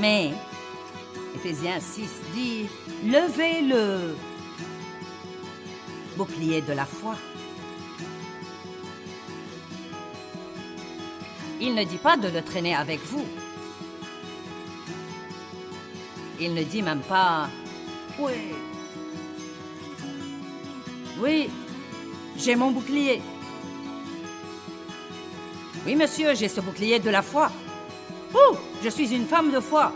Mais Éphésiens 6 dit « Levez le bouclier de la foi ». Il ne dit pas de le traîner avec vous. Il ne dit même pas « Oui, j'ai mon bouclier. Oui, monsieur, j'ai ce bouclier de la foi. Ouh, je suis une femme de foi.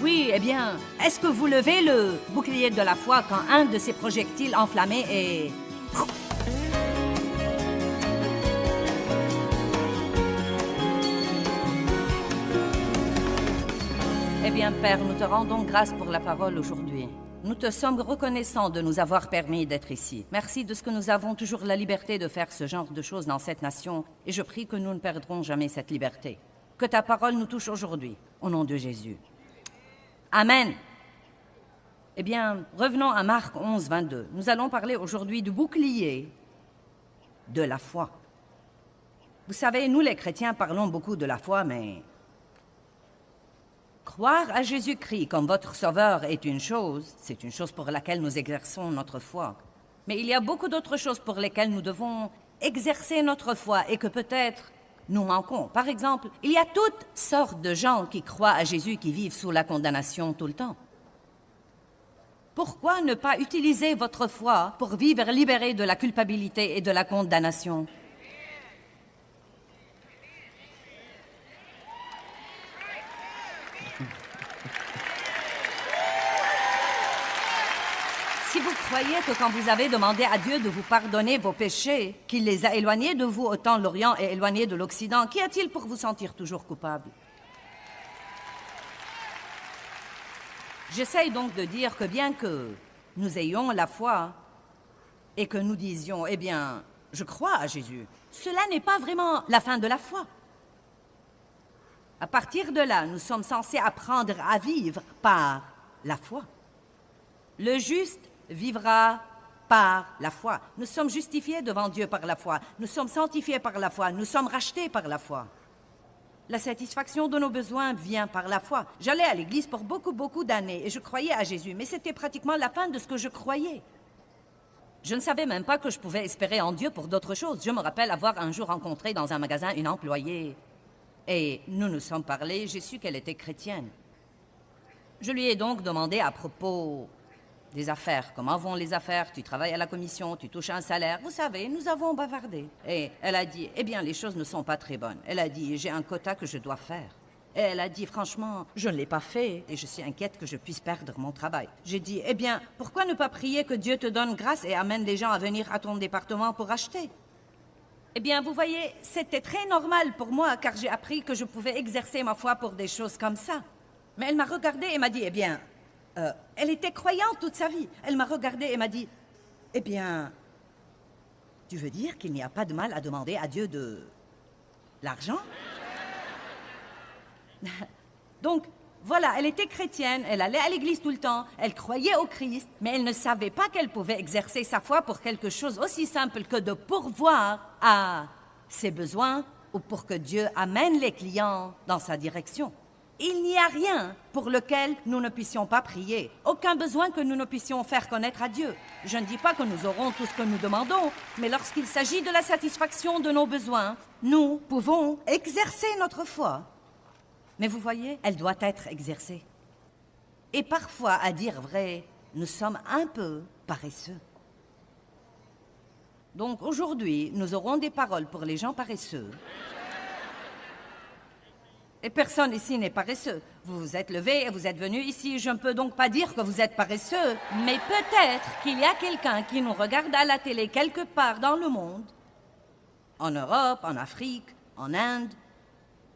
Oui, eh bien, est-ce que vous levez le bouclier de la foi quand un de ces projectiles enflammés est... Eh bien, Père, nous te rendons grâce pour la parole aujourd'hui. Nous te sommes reconnaissants de nous avoir permis d'être ici. Merci de ce que nous avons toujours la liberté de faire ce genre de choses dans cette nation, et je prie que nous ne perdrons jamais cette liberté. Que ta parole nous touche aujourd'hui, au nom de Jésus. Amen. Eh bien, revenons à Marc 11, 22. Nous allons parler aujourd'hui du bouclier de la foi. Vous savez, nous les chrétiens parlons beaucoup de la foi, mais... Croire à Jésus-Christ comme votre sauveur est une chose, c'est une chose pour laquelle nous exerçons notre foi. Mais il y a beaucoup d'autres choses pour lesquelles nous devons exercer notre foi et que peut-être nous manquons. Par exemple, il y a toutes sortes de gens qui croient à Jésus qui vivent sous la condamnation tout le temps. Pourquoi ne pas utiliser votre foi pour vivre libéré de la culpabilité et de la condamnation? Si vous croyez que quand vous avez demandé à Dieu de vous pardonner vos péchés, qu'il les a éloignés de vous autant l'Orient est éloigné de l'Occident, qu'y a-t-il pour vous sentir toujours coupable? J'essaye donc de dire que bien que nous ayons la foi et que nous disions, eh bien, je crois à Jésus, cela n'est pas vraiment la fin de la foi. À partir de là, nous sommes censés apprendre à vivre par la foi. Le juste vivra par la foi. Nous sommes justifiés devant Dieu par la foi. Nous sommes sanctifiés par la foi. Nous sommes rachetés par la foi. La satisfaction de nos besoins vient par la foi. J'allais à l'église pour beaucoup d'années et je croyais à Jésus, mais c'était pratiquement la fin de ce que je croyais. Je ne savais même pas que je pouvais espérer en Dieu pour d'autres choses. Je me rappelle avoir un jour rencontré dans un magasin une employée et nous nous sommes parlé, j'ai su qu'elle était chrétienne. Je lui ai donc demandé à propos des affaires. Comment vont les affaires? Tu travailles à la commission, tu touches un salaire. Vous savez, nous avons bavardé. Et elle a dit, eh bien, les choses ne sont pas très bonnes. Elle a dit, j'ai un quota que je dois faire. Et elle a dit, franchement, je ne l'ai pas fait et je suis inquiète que je puisse perdre mon travail. J'ai dit, eh bien, pourquoi ne pas prier que Dieu te donne grâce et amène les gens à venir à ton département pour acheter? Eh bien, vous voyez, c'était très normal pour moi car j'ai appris que je pouvais exercer ma foi pour des choses comme ça. Mais elle m'a regardée et m'a dit, eh bien... elle était croyante toute sa vie. Elle m'a regardée et m'a dit, « Eh bien, tu veux dire qu'il n'y a pas de mal à demander à Dieu de l'argent? » Donc, voilà, elle était chrétienne, elle allait à l'église tout le temps, elle croyait au Christ, mais elle ne savait pas qu'elle pouvait exercer sa foi pour quelque chose aussi simple que de pourvoir à ses besoins ou pour que Dieu amène les clients dans sa direction. Il n'y a rien pour lequel nous ne puissions pas prier, aucun besoin que nous ne puissions faire connaître à Dieu. Je ne dis pas que nous aurons tout ce que nous demandons, mais lorsqu'il s'agit de la satisfaction de nos besoins, nous pouvons exercer notre foi. Mais vous voyez, elle doit être exercée. Et parfois, à dire vrai, nous sommes un peu paresseux. Donc aujourd'hui, nous aurons des paroles pour les gens paresseux. Et personne ici n'est paresseux. Vous vous êtes levé et vous êtes venu ici. Je ne peux donc pas dire que vous êtes paresseux. Mais peut-être qu'il y a quelqu'un qui nous regarde à la télé quelque part dans le monde, en Europe, en Afrique, en Inde,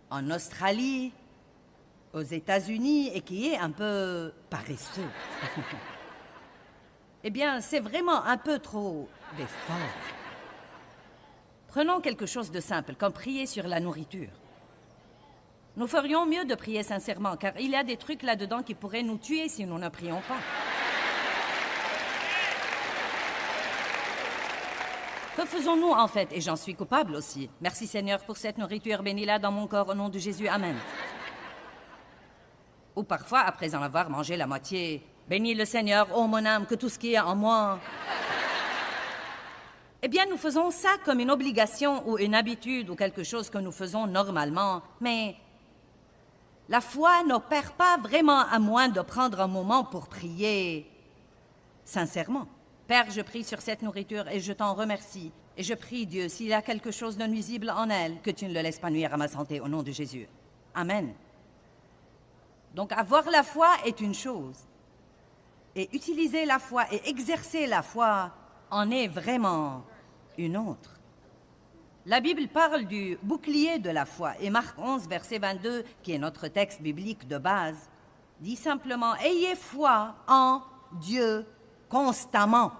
en Australie, aux États-Unis, et qui est un peu paresseux. Eh bien, c'est vraiment un peu trop d'effort. Prenons quelque chose de simple, comme prier sur la nourriture. Nous ferions mieux de prier sincèrement, car il y a des trucs là-dedans qui pourraient nous tuer si nous ne prions pas. Que faisons-nous en fait? Et j'en suis coupable aussi. Merci Seigneur pour cette nourriture, bénis-la dans mon corps au nom de Jésus, Amen. Ou parfois, après en avoir mangé la moitié, bénis le Seigneur, ô mon âme, que tout ce qui est en moi... Eh bien, nous faisons ça comme une obligation ou une habitude ou quelque chose que nous faisons normalement, mais la foi n'opère pas vraiment à moins de prendre un moment pour prier sincèrement. Père, je prie sur cette nourriture et je t'en remercie. Et je prie, Dieu, s'il y a quelque chose de nuisible en elle, que tu ne le laisses pas nuire à ma santé au nom de Jésus. Amen. Donc, avoir la foi est une chose. Et utiliser la foi et exercer la foi en est vraiment une autre. La Bible parle du bouclier de la foi. Et Marc 11, verset 22, qui est notre texte biblique de base, dit simplement « Ayez foi en Dieu constamment. »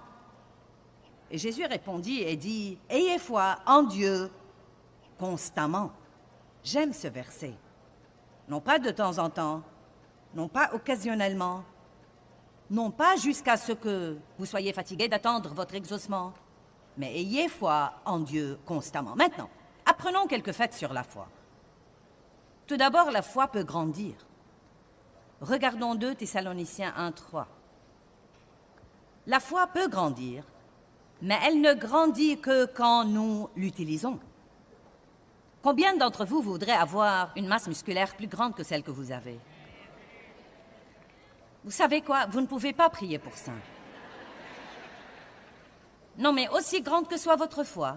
Et Jésus répondit et dit « Ayez foi en Dieu constamment. » J'aime ce verset. Non pas de temps en temps, non pas occasionnellement, non pas jusqu'à ce que vous soyez fatigué d'attendre votre exaucement, mais ayez foi en Dieu constamment. Maintenant, apprenons quelques faits sur la foi. Tout d'abord, la foi peut grandir. Regardons 2 Thessaloniciens 1:3. La foi peut grandir, mais elle ne grandit que quand nous l'utilisons. Combien d'entre vous voudraient avoir une masse musculaire plus grande que celle que vous avez? Vous savez quoi? Vous ne pouvez pas prier pour ça. Non, mais aussi grande que soit votre foi,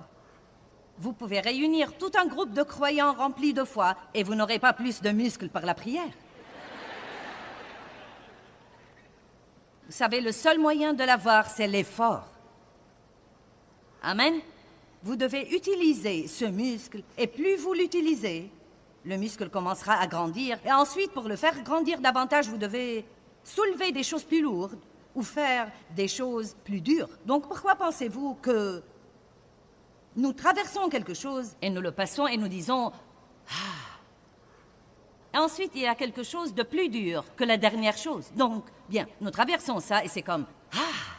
vous pouvez réunir tout un groupe de croyants remplis de foi et vous n'aurez pas plus de muscles par la prière. Vous savez, le seul moyen de l'avoir, c'est l'effort. Amen. Vous devez utiliser ce muscle et plus vous l'utilisez, le muscle commencera à grandir. Et ensuite, pour le faire grandir davantage, vous devez soulever des choses plus lourdes ou faire des choses plus dures. Donc pourquoi pensez-vous que nous traversons quelque chose et nous le passons et nous disons « Ah ». Et ensuite, il y a quelque chose de plus dur que la dernière chose. Donc, bien, nous traversons ça et c'est comme « Ah ».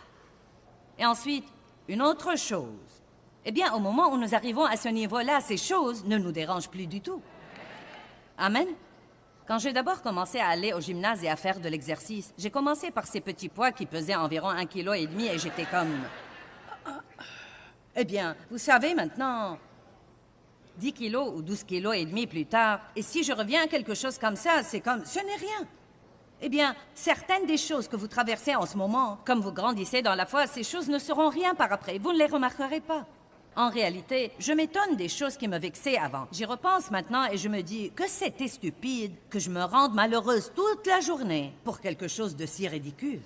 Et ensuite, une autre chose. Eh bien, au moment où nous arrivons à ce niveau-là, ces choses ne nous dérangent plus du tout. Amen. Quand j'ai d'abord commencé à aller au gymnase et à faire de l'exercice, j'ai commencé par ces petits poids qui pesaient environ 1,5 kg et j'étais comme... Eh bien, vous savez maintenant, 10 kilos ou 12,5 kg plus tard, et si je reviens à quelque chose comme ça, c'est comme... Ce n'est rien. Eh bien, certaines des choses que vous traversez en ce moment, comme vous grandissez dans la foi, ces choses ne seront rien par après. Vous ne les remarquerez pas. En réalité, je m'étonne des choses qui me vexaient avant. J'y repense maintenant et je me dis que c'était stupide que je me rende malheureuse toute la journée pour quelque chose de si ridicule.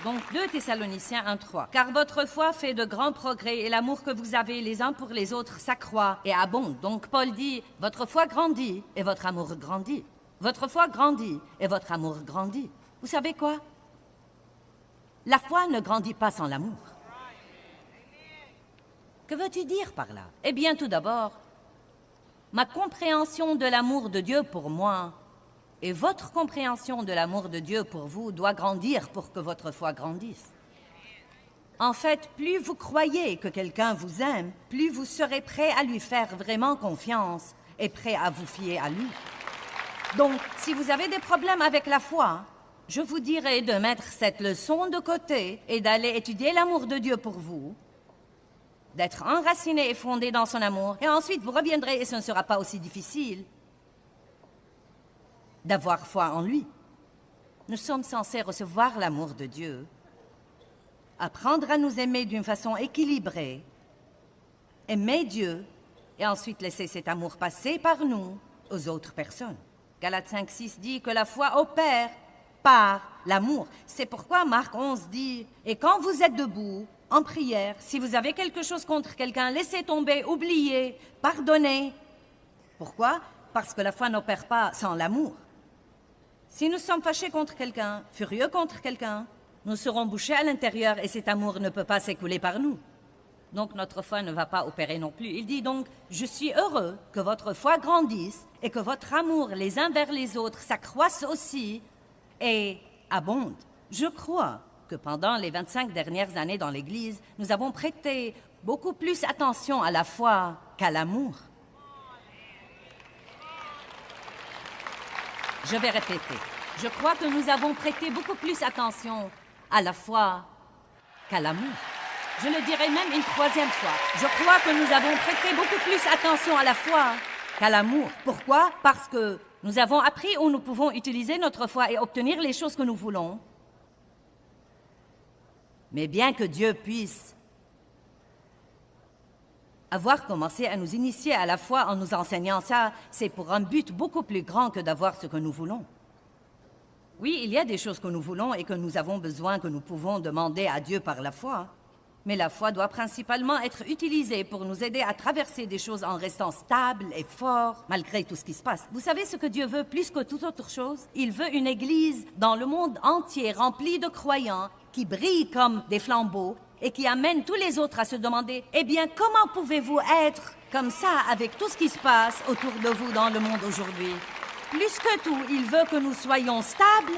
Donc 2 Thessaloniciens 1:3. Car votre foi fait de grands progrès et l'amour que vous avez les uns pour les autres s'accroît et abonde. Donc Paul dit, votre foi grandit et votre amour grandit. Votre foi grandit et votre amour grandit. Vous savez quoi? La foi ne grandit pas sans l'amour. Que veux-tu dire par là? Eh bien, tout d'abord, ma compréhension de l'amour de Dieu pour moi et votre compréhension de l'amour de Dieu pour vous doit grandir pour que votre foi grandisse. En fait, plus vous croyez que quelqu'un vous aime, plus vous serez prêt à lui faire vraiment confiance et prêt à vous fier à lui. Donc, si vous avez des problèmes avec la foi, je vous dirais de mettre cette leçon de côté et d'aller étudier l'amour de Dieu pour vous, d'être enraciné et fondé dans son amour, et ensuite vous reviendrez et ce ne sera pas aussi difficile d'avoir foi en lui. Nous sommes censés recevoir l'amour de Dieu, apprendre à nous aimer d'une façon équilibrée, aimer Dieu, et ensuite laisser cet amour passer par nous aux autres personnes. Galates 5:6 dit que la foi opère par l'amour. C'est pourquoi Marc 11 dit « Et quand vous êtes debout, en prière, si vous avez quelque chose contre quelqu'un, laissez tomber, oubliez, pardonnez. » Pourquoi? Parce que la foi n'opère pas sans l'amour. Si nous sommes fâchés contre quelqu'un, furieux contre quelqu'un, nous serons bouchés à l'intérieur et cet amour ne peut pas s'écouler par nous. Donc notre foi ne va pas opérer non plus. Il dit donc « Je suis heureux que votre foi grandisse et que votre amour les uns vers les autres s'accroisse aussi, et abonde. » Je crois que pendant les 25 dernières années dans l'Église, nous avons prêté beaucoup plus attention à la foi qu'à l'amour. Je vais répéter. Je crois que nous avons prêté beaucoup plus attention à la foi qu'à l'amour. Je le dirai même une troisième fois. Je crois que nous avons prêté beaucoup plus attention à la foi qu'à l'amour. Pourquoi? Parce que nous avons appris où nous pouvons utiliser notre foi et obtenir les choses que nous voulons. Mais bien que Dieu puisse avoir commencé à nous initier à la foi en nous enseignant ça, c'est pour un but beaucoup plus grand que d'avoir ce que nous voulons. Oui, il y a des choses que nous voulons et que nous avons besoin, que nous pouvons demander à Dieu par la foi. Mais la foi doit principalement être utilisée pour nous aider à traverser des choses en restant stable et fort, malgré tout ce qui se passe. Vous savez ce que Dieu veut plus que toute autre chose? Il veut une Église dans le monde entier remplie de croyants qui brillent comme des flambeaux et qui amènent tous les autres à se demander « Eh bien, comment pouvez-vous être comme ça avec tout ce qui se passe autour de vous dans le monde aujourd'hui ?» Plus que tout, il veut que nous soyons stables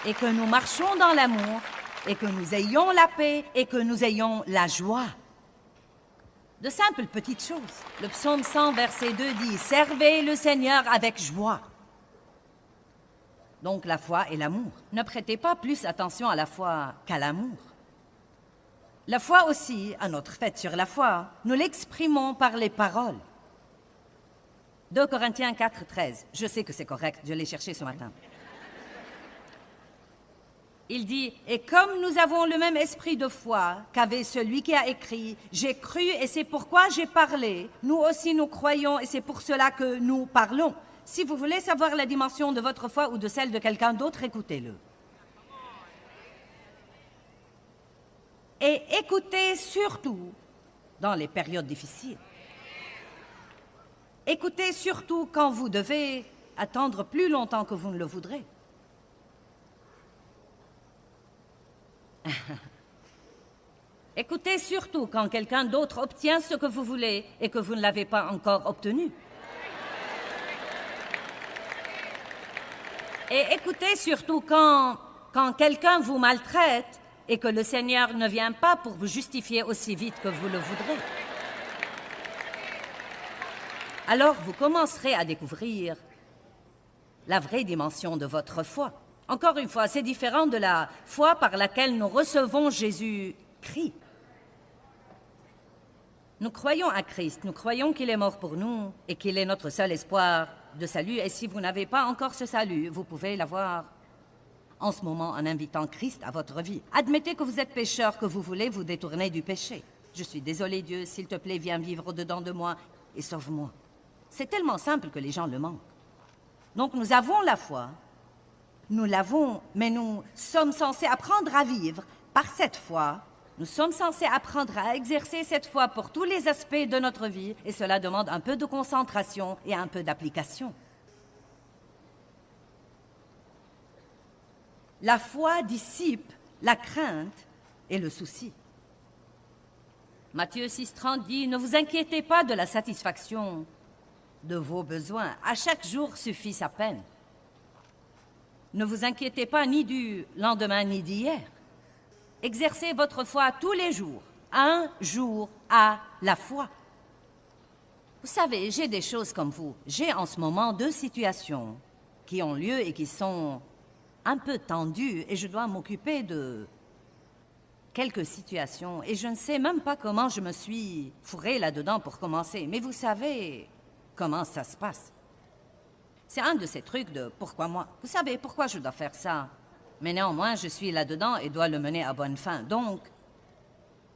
et que nous marchions dans l'amour et que nous ayons la paix et que nous ayons la joie. De simples petites choses. Le psaume 100, verset 2 dit « Servez le Seigneur avec joie ». Donc la foi et l'amour. Ne prêtez pas plus attention à la foi qu'à l'amour. La foi aussi, à notre fête sur la foi, nous l'exprimons par les paroles. 2 Corinthiens 4, 13. Je sais que c'est correct, je l'ai cherché ce matin. Il dit, « Et comme nous avons le même esprit de foi qu'avait celui qui a écrit, « J'ai cru et c'est pourquoi j'ai parlé. Nous aussi nous croyons et c'est pour cela que nous parlons. » Si vous voulez savoir la dimension de votre foi ou de celle de quelqu'un d'autre, écoutez-le. Et écoutez surtout dans les périodes difficiles. Écoutez surtout quand vous devez attendre plus longtemps que vous ne le voudrez. Écoutez surtout quand quelqu'un d'autre obtient ce que vous voulez et que vous ne l'avez pas encore obtenu. Et écoutez surtout quand quelqu'un vous maltraite et que le Seigneur ne vient pas pour vous justifier aussi vite que vous le voudrez. Alors vous commencerez à découvrir la vraie dimension de votre foi. Encore une fois, c'est différent de la foi par laquelle nous recevons Jésus-Christ. Nous croyons à Christ, nous croyons qu'il est mort pour nous et qu'il est notre seul espoir de salut. Et si vous n'avez pas encore ce salut, vous pouvez l'avoir en ce moment en invitant Christ à votre vie. Admettez que vous êtes pécheur, que vous voulez vous détourner du péché. Je suis désolé, Dieu, s'il te plaît, viens vivre au-dedans de moi et sauve-moi. C'est tellement simple que les gens le manquent. Donc nous avons la foi, nous l'avons, mais nous sommes censés apprendre à vivre par cette foi. Nous sommes censés apprendre à exercer cette foi pour tous les aspects de notre vie, et cela demande un peu de concentration et un peu d'application. La foi dissipe la crainte et le souci. Matthieu 6,30 dit « Ne vous inquiétez pas de la satisfaction de vos besoins. À chaque jour suffit sa peine. Ne vous inquiétez pas ni du lendemain ni d'hier. Exercez votre foi tous les jours, un jour à la fois. » Vous savez, j'ai des choses comme vous. J'ai en ce moment 2 situations qui ont lieu et qui sont un peu tendues et je dois m'occuper de quelques situations et je ne sais même pas comment je me suis fourrée là-dedans pour commencer. Mais vous savez comment ça se passe. C'est un de ces trucs de « pourquoi moi ?» Vous savez pourquoi je dois faire ça? Mais néanmoins, je suis là-dedans et dois le mener à bonne fin. Donc,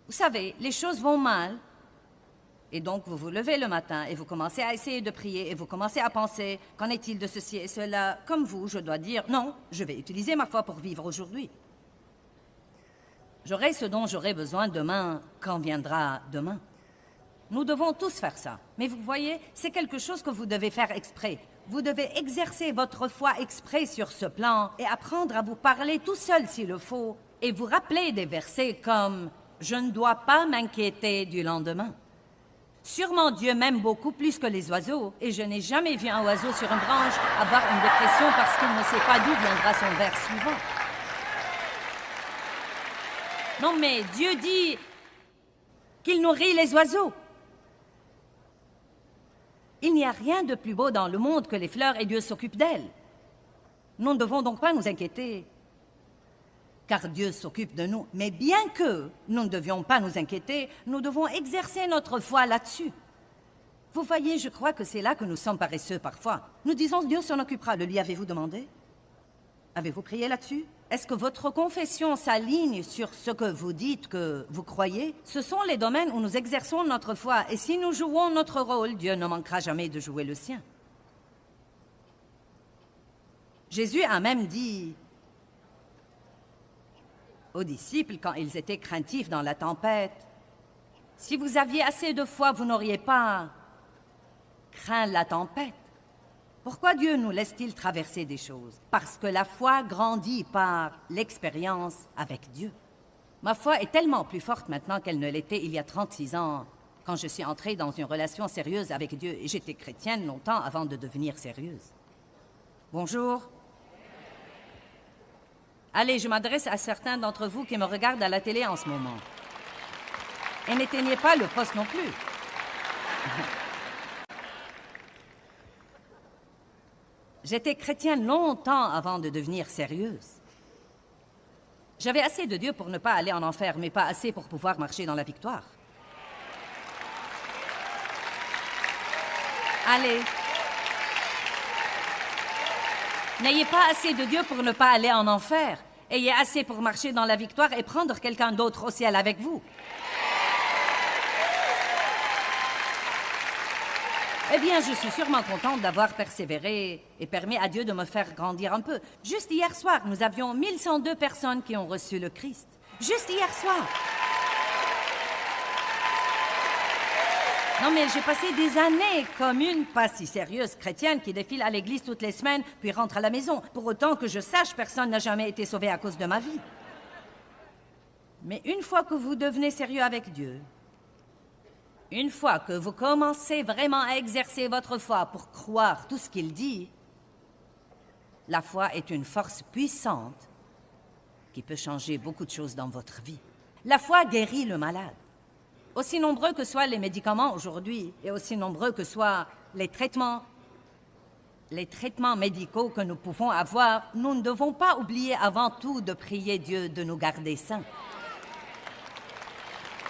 vous savez, les choses vont mal. Et donc, vous vous levez le matin et vous commencez à essayer de prier et vous commencez à penser « qu'en est-il de ceci et cela ?» Comme vous, je dois dire « non, je vais utiliser ma foi pour vivre aujourd'hui. » J'aurai ce dont j'aurai besoin demain quand viendra demain. Nous devons tous faire ça. Mais vous voyez, c'est quelque chose que vous devez faire exprès. Vous devez exercer votre foi exprès sur ce plan et apprendre à vous parler tout seul s'il le faut et vous rappeler des versets comme « Je ne dois pas m'inquiéter du lendemain ». Sûrement Dieu m'aime beaucoup plus que les oiseaux et je n'ai jamais vu un oiseau sur une branche avoir une dépression parce qu'il ne sait pas d'où viendra son vers suivant. Non, mais Dieu dit qu'il nourrit les oiseaux. Il n'y a rien de plus beau dans le monde que les fleurs et Dieu s'occupe d'elles. Nous ne devons donc pas nous inquiéter, car Dieu s'occupe de nous. Mais bien que nous ne devions pas nous inquiéter, nous devons exercer notre foi là-dessus. Vous voyez, je crois que c'est là que nous sommes paresseux parfois. Nous disons Dieu s'en occupera. Le lui avez-vous demandé? Avez-vous prié là-dessus? Est-ce que votre confession s'aligne sur ce que vous dites que vous croyez? Ce sont les domaines où nous exerçons notre foi, et si nous jouons notre rôle, Dieu ne manquera jamais de jouer le sien. Jésus a même dit aux disciples, quand ils étaient craintifs dans la tempête, « Si vous aviez assez de foi, vous n'auriez pas craint la tempête. » Pourquoi Dieu nous laisse-t-il traverser des choses? Parce que la foi grandit par l'expérience avec Dieu. Ma foi est tellement plus forte maintenant qu'elle ne l'était il y a 36 ans, quand je suis entrée dans une relation sérieuse avec Dieu, et j'étais chrétienne longtemps avant de devenir sérieuse. Bonjour. Allez, je m'adresse à certains d'entre vous qui me regardent à la télé en ce moment. Et n'éteignez pas le poste non plus. J'étais chrétienne longtemps avant de devenir sérieuse. J'avais assez de Dieu pour ne pas aller en enfer, mais pas assez pour pouvoir marcher dans la victoire. Allez. N'ayez pas assez de Dieu pour ne pas aller en enfer. Ayez assez pour marcher dans la victoire et prendre quelqu'un d'autre au ciel avec vous. Eh bien, je suis sûrement contente d'avoir persévéré et permis à Dieu de me faire grandir un peu. Juste hier soir, nous avions 1102 personnes qui ont reçu le Christ. Juste hier soir. Non, mais j'ai passé des années comme une pas si sérieuse chrétienne qui défile à l'église toutes les semaines, puis rentre à la maison. Pour autant que je sache, personne n'a jamais été sauvé à cause de ma vie. Mais une fois que vous devenez sérieux avec Dieu, une fois que vous commencez vraiment à exercer votre foi pour croire tout ce qu'il dit, la foi est une force puissante qui peut changer beaucoup de choses dans votre vie. La foi guérit le malade. Aussi nombreux que soient les médicaments aujourd'hui et aussi nombreux que soient les traitements médicaux que nous pouvons avoir, nous ne devons pas oublier avant tout de prier Dieu de nous garder sains.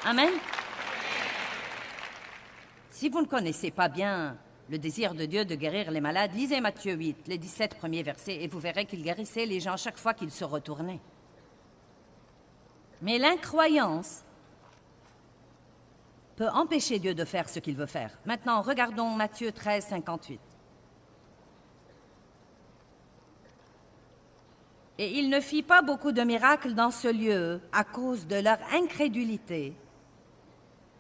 Amen. Si vous ne connaissez pas bien le désir de Dieu de guérir les malades, lisez Matthieu 8, les 17 premiers versets, et vous verrez qu'il guérissait les gens chaque fois qu'ils se retournaient. Mais l'incroyance peut empêcher Dieu de faire ce qu'il veut faire. Maintenant, regardons Matthieu 13, 58. Et il ne fit pas beaucoup de miracles dans ce lieu à cause de leur incrédulité,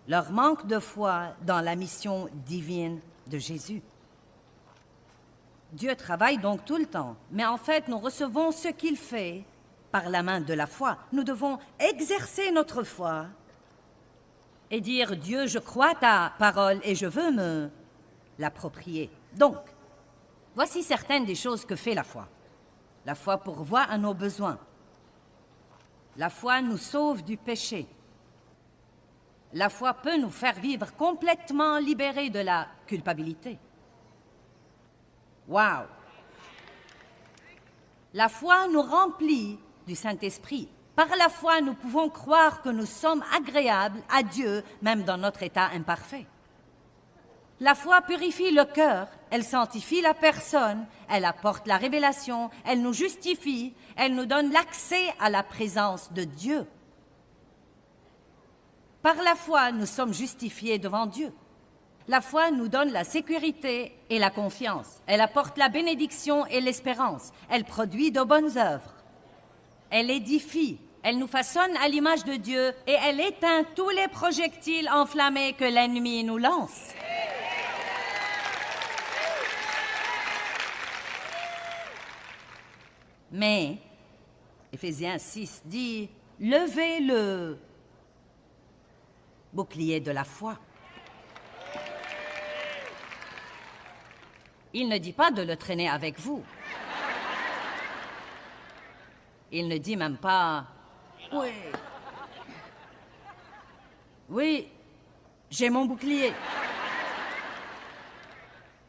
leur manque de foi dans la mission divine de Jésus. Dieu travaille donc tout le temps, mais en fait, nous recevons ce qu'il fait par la main de la foi. Nous devons exercer notre foi et dire « Dieu, je crois ta parole et je veux me l'approprier. » Donc, voici certaines des choses que fait la foi. La foi pourvoit à nos besoins. La foi nous sauve du péché. La foi peut nous faire vivre complètement libérés de la culpabilité. Wow! La foi nous remplit du Saint-Esprit. Par la foi, nous pouvons croire que nous sommes agréables à Dieu, même dans notre état imparfait. La foi purifie le cœur, elle sanctifie la personne, elle apporte la révélation, elle nous justifie, elle nous donne l'accès à la présence de Dieu. Par la foi, nous sommes justifiés devant Dieu. La foi nous donne la sécurité et la confiance. Elle apporte la bénédiction et l'espérance. Elle produit de bonnes œuvres. Elle édifie. Elle nous façonne à l'image de Dieu et elle éteint tous les projectiles enflammés que l'ennemi nous lance. Mais, Éphésiens 6 dit, « Levez le bouclier de la foi. » Il ne dit pas de le traîner avec vous. Il ne dit même pas « Oui, Oui, j'ai mon bouclier.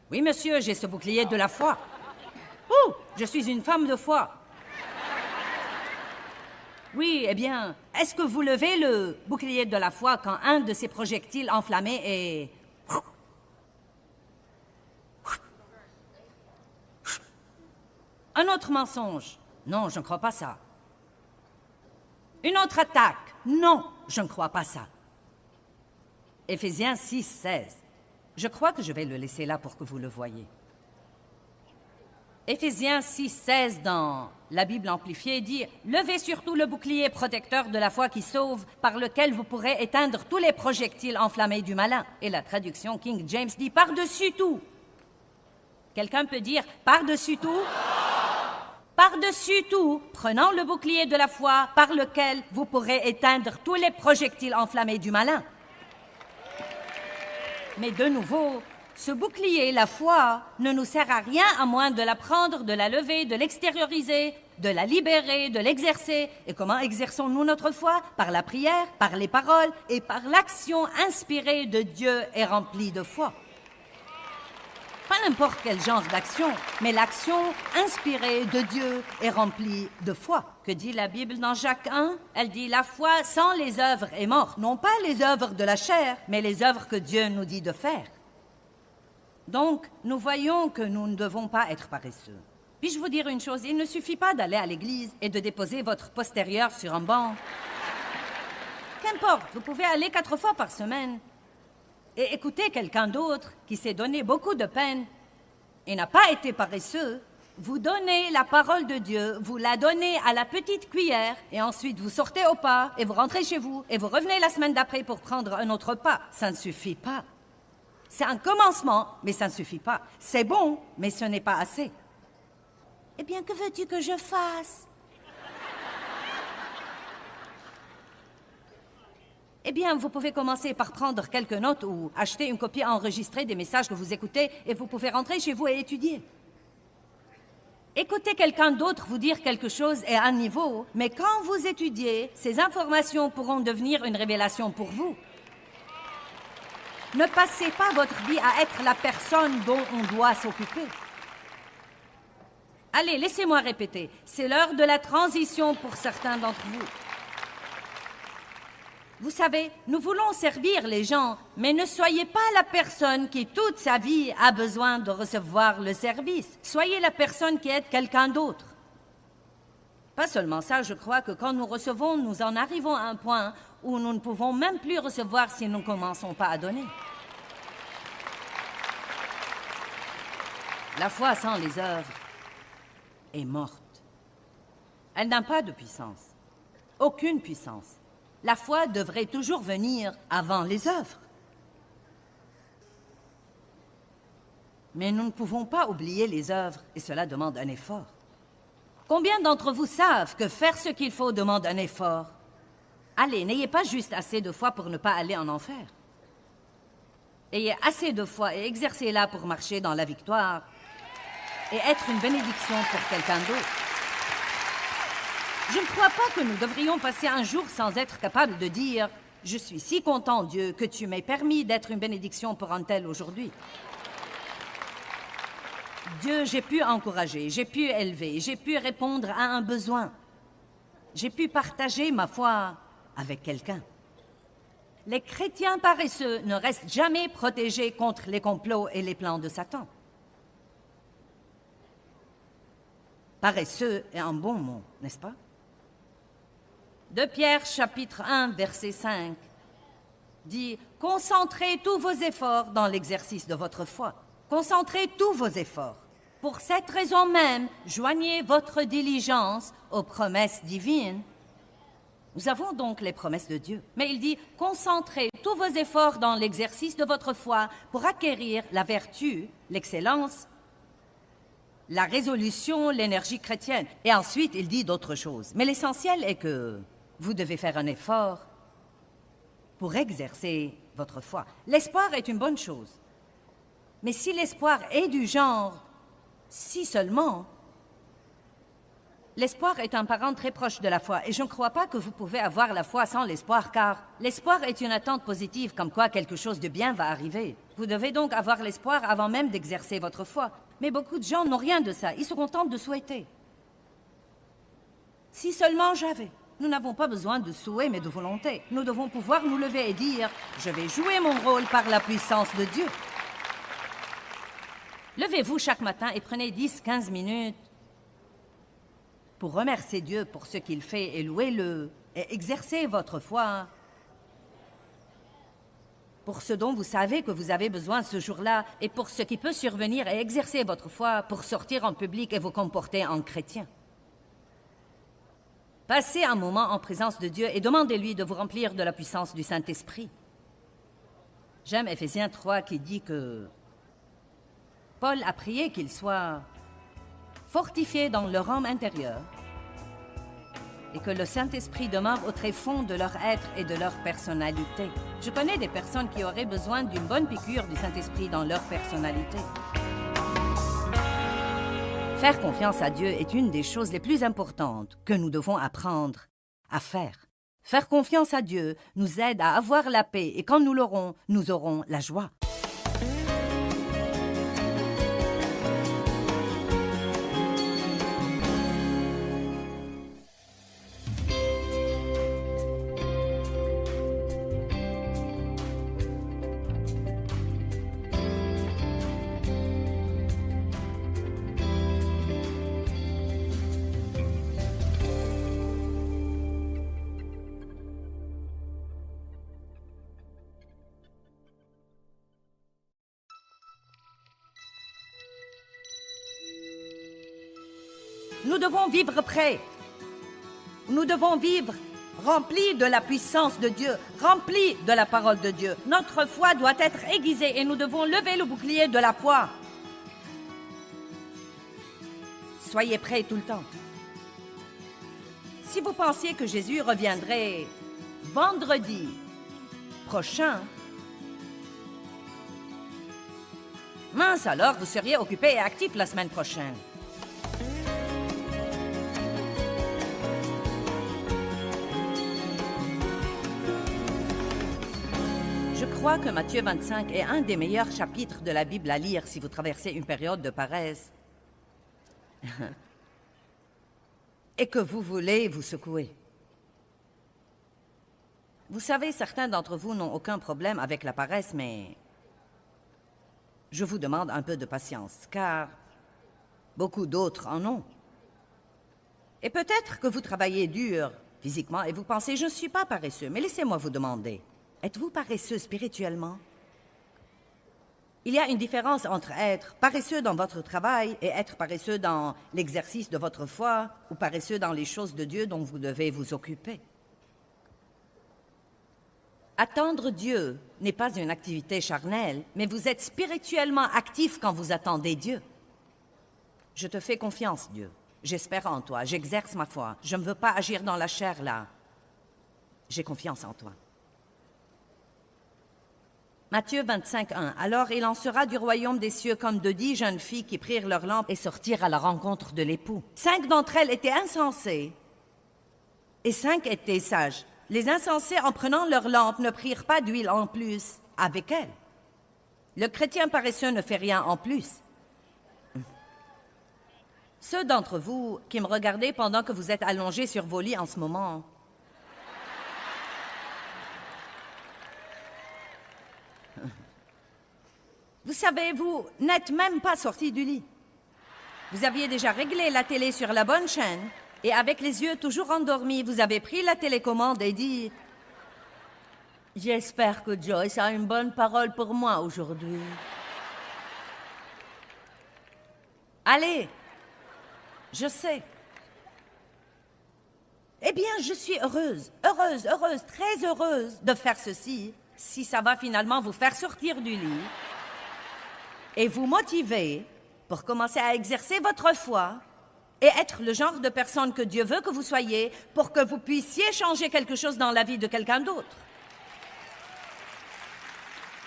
Oui, monsieur, j'ai ce bouclier de la foi. Ouh, je suis une femme de foi. Oui, eh bien, est-ce que vous levez le bouclier de la foi quand un de ces projectiles enflammés est... Un autre mensonge? Non, je ne crois pas ça. Une autre attaque? Non, je ne crois pas ça. Éphésiens 6, 16. Je crois que je vais le laisser là pour que vous le voyiez. Éphésiens 6, 16 dans la Bible amplifiée dit « Levez surtout le bouclier protecteur de la foi qui sauve, par lequel vous pourrez éteindre tous les projectiles enflammés du malin. » Et la traduction King James dit « Par-dessus tout ». Quelqu'un peut dire « Par-dessus tout » ? Par-dessus tout, prenant le bouclier de la foi, par lequel vous pourrez éteindre tous les projectiles enflammés du malin. Mais de nouveau, ce bouclier, la foi, ne nous sert à rien à moins de la prendre, de la lever, de l'extérioriser, de la libérer, de l'exercer. Et comment exerçons-nous notre foi? Par la prière, par les paroles et par l'action inspirée de Dieu et remplie de foi. Pas n'importe quel genre d'action, mais l'action inspirée de Dieu et remplie de foi. Que dit la Bible dans Jacques 1? Elle dit « La foi sans les œuvres est morte. Non pas les œuvres de la chair, mais les œuvres que Dieu nous dit de faire. » Donc, nous voyons que nous ne devons pas être paresseux. Puis-je vous dire une chose? Il ne suffit pas d'aller à l'église et de déposer votre postérieur sur un banc. Qu'importe, vous pouvez aller 4 fois par semaine et écouter quelqu'un d'autre qui s'est donné beaucoup de peine et n'a pas été paresseux. Vous donnez la parole de Dieu, vous la donnez à la petite cuillère et ensuite vous sortez au pas et vous rentrez chez vous et vous revenez la semaine d'après pour prendre un autre pas. Ça ne suffit pas. C'est un commencement, mais ça ne suffit pas. C'est bon, mais ce n'est pas assez. Eh bien, que veux-tu que je fasse? Eh bien, vous pouvez commencer par prendre quelques notes ou acheter une copie enregistrée des messages que vous écoutez et vous pouvez rentrer chez vous et étudier. Écoutez quelqu'un d'autre vous dire quelque chose est un niveau, mais quand vous étudiez, ces informations pourront devenir une révélation pour vous. Ne passez pas votre vie à être la personne dont on doit s'occuper. Allez, laissez-moi répéter. C'est l'heure de la transition pour certains d'entre vous. Vous savez, nous voulons servir les gens, mais ne soyez pas la personne qui toute sa vie a besoin de recevoir le service. Soyez la personne qui aide quelqu'un d'autre. Pas seulement ça, je crois que quand nous recevons, nous en arrivons à un point où nous ne pouvons même plus recevoir si nous ne commençons pas à donner. La foi sans les œuvres est morte. Elle n'a pas de puissance. Aucune puissance. La foi devrait toujours venir avant les œuvres. Mais nous ne pouvons pas oublier les œuvres, et cela demande un effort. Combien d'entre vous savent que faire ce qu'il faut demande un effort? Allez, n'ayez pas juste assez de foi pour ne pas aller en enfer. Ayez assez de foi et exercez-la pour marcher dans la victoire et être une bénédiction pour quelqu'un d'autre. Je ne crois pas que nous devrions passer un jour sans être capables de dire « Je suis si content, Dieu, que tu m'aies permis d'être une bénédiction pour un tel aujourd'hui. » Dieu, j'ai pu encourager, j'ai pu élever, j'ai pu répondre à un besoin. J'ai pu partager ma foi avec quelqu'un. Les chrétiens paresseux ne restent jamais protégés contre les complots et les plans de Satan. Paresseux est un bon mot, n'est-ce pas? 2 Pierre, chapitre 1, verset 5, dit « Concentrez tous vos efforts dans l'exercice de votre foi. Concentrez tous vos efforts. Pour cette raison même, joignez votre diligence aux promesses divines. » Nous avons donc les promesses de Dieu. Mais il dit « Concentrez tous vos efforts dans l'exercice de votre foi pour acquérir la vertu, l'excellence, la résolution, l'énergie chrétienne. » Et ensuite, il dit d'autres choses. Mais l'essentiel est que vous devez faire un effort pour exercer votre foi. L'espoir est une bonne chose. Mais si l'espoir est du genre « si seulement », L'espoir est un parent très proche de la foi et je ne crois pas que vous pouvez avoir la foi sans l'espoir car l'espoir est une attente positive comme quoi quelque chose de bien va arriver. Vous devez donc avoir l'espoir avant même d'exercer votre foi. Mais beaucoup de gens n'ont rien de ça, ils se contentent de souhaiter. Si seulement j'avais. Nous n'avons pas besoin de souhait mais de volonté. Nous devons pouvoir nous lever et dire « Je vais jouer mon rôle par la puissance de Dieu ». Levez-vous chaque matin et prenez 10-15 minutes pour remercier Dieu pour ce qu'il fait et louez-le et exercez votre foi pour ce dont vous savez que vous avez besoin ce jour-là et pour ce qui peut survenir et exercer votre foi pour sortir en public et vous comporter en chrétien. Passez un moment en présence de Dieu et demandez-lui de vous remplir de la puissance du Saint-Esprit. J'aime Éphésiens 3 qui dit que Paul a prié qu'ils soient fortifiés dans leur homme intérieur et que le Saint-Esprit demeure au tréfonds de leur être et de leur personnalité. Je connais des personnes qui auraient besoin d'une bonne piqûre du Saint-Esprit dans leur personnalité. Faire confiance à Dieu est une des choses les plus importantes que nous devons apprendre à faire. Faire confiance à Dieu nous aide à avoir la paix et quand nous l'aurons, nous aurons la joie. Nous devons vivre prêts. Nous devons vivre remplis de la puissance de Dieu, remplis de la parole de Dieu. Notre foi doit être aiguisée et nous devons lever le bouclier de la foi. Soyez prêts tout le temps. Si vous pensiez que Jésus reviendrait vendredi prochain, mince alors, vous seriez occupé et actif la semaine prochaine. Je crois que Matthieu 25 est un des meilleurs chapitres de la Bible à lire si vous traversez une période de paresse et que vous voulez vous secouer. Vous savez, certains d'entre vous n'ont aucun problème avec la paresse, mais je vous demande un peu de patience, car beaucoup d'autres en ont. Et peut-être que vous travaillez dur physiquement et vous pensez « je ne suis pas paresseux », mais laissez-moi vous demander. Êtes-vous paresseux spirituellement? Il y a une différence entre être paresseux dans votre travail et être paresseux dans l'exercice de votre foi ou paresseux dans les choses de Dieu dont vous devez vous occuper. Attendre Dieu n'est pas une activité charnelle, mais vous êtes spirituellement actif quand vous attendez Dieu. Je te fais confiance, Dieu. J'espère en toi. J'exerce ma foi. Je ne veux pas agir dans la chair, là. J'ai confiance en toi. Matthieu 25:1. Alors il en sera du royaume des cieux comme de 10 jeunes filles qui prirent leur lampe et sortirent à la rencontre de l'époux. 5 d'entre elles étaient insensées et 5 étaient sages. Les insensés, en prenant leur lampe, ne prirent pas d'huile en plus avec elles. Le chrétien paresseux ne fait rien en plus. Ceux d'entre vous qui me regardez pendant que vous êtes allongés sur vos lits en ce moment, vous savez, vous n'êtes même pas sortis du lit. Vous aviez déjà réglé la télé sur la bonne chaîne et avec les yeux toujours endormis, vous avez pris la télécommande et dit « J'espère que Joyce a une bonne parole pour moi aujourd'hui. » Allez, je sais. Eh bien, je suis heureuse, très heureuse de faire ceci, si ça va finalement vous faire sortir du lit et vous motiver pour commencer à exercer votre foi et être le genre de personne que Dieu veut que vous soyez pour que vous puissiez changer quelque chose dans la vie de quelqu'un d'autre.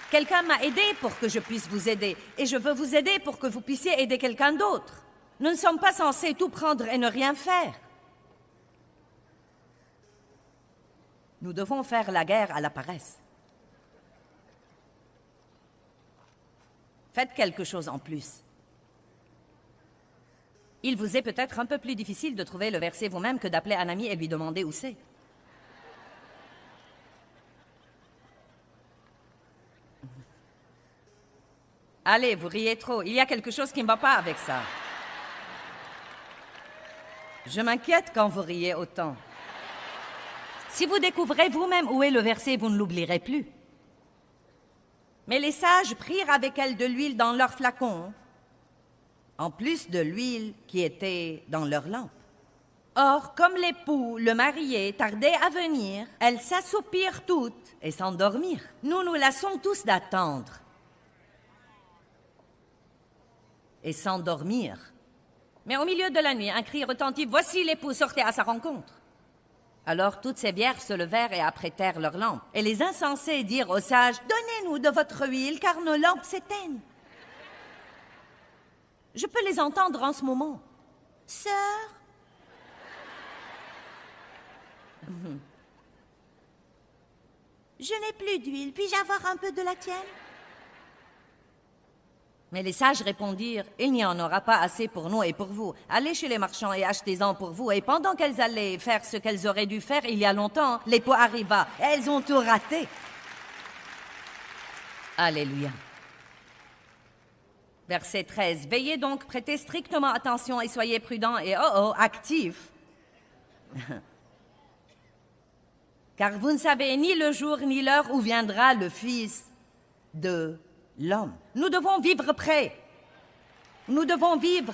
Quelqu'un m'a aidé pour que je puisse vous aider et je veux vous aider pour que vous puissiez aider quelqu'un d'autre. Nous ne sommes pas censés tout prendre et ne rien faire. Nous devons faire la guerre à la paresse. Faites quelque chose en plus. Il vous est peut-être un peu plus difficile de trouver le verset vous-même que d'appeler un ami et lui demander où c'est. Allez, vous riez trop. Il y a quelque chose qui ne va pas avec ça. Je m'inquiète quand vous riez autant. Si vous découvrez vous-même où est le verset, vous ne l'oublierez plus. Mais les sages prirent avec elles de l'huile dans leurs flacons, en plus de l'huile qui était dans leur lampe. Or, comme l'époux, le marié, tardait à venir, elles s'assoupirent toutes et s'endormirent. Nous nous lassons tous d'attendre. Et s'endormir. Mais au milieu de la nuit, un cri retentit, « Voici l'époux, sortez à sa rencontre !» Alors toutes ces vierges se levèrent et apprêtèrent leurs lampes. Et les insensés dirent aux sages, « Donnez-nous de votre huile, car nos lampes s'éteignent. » Je peux les entendre en ce moment. « Sœur, je n'ai plus d'huile, puis-je avoir un peu de la tienne ?» Mais les sages répondirent, « Il n'y en aura pas assez pour nous et pour vous. Allez chez les marchands et achetez-en pour vous. » Et pendant qu'elles allaient faire ce qu'elles auraient dû faire il y a longtemps, l'époux arriva. Elles ont tout raté. Alléluia. Verset 13. « Veillez donc, prêtez strictement attention et soyez prudents et actifs. Car vous ne savez ni le jour ni l'heure où viendra le Fils de l'homme. » Nous devons vivre prêts. Nous devons vivre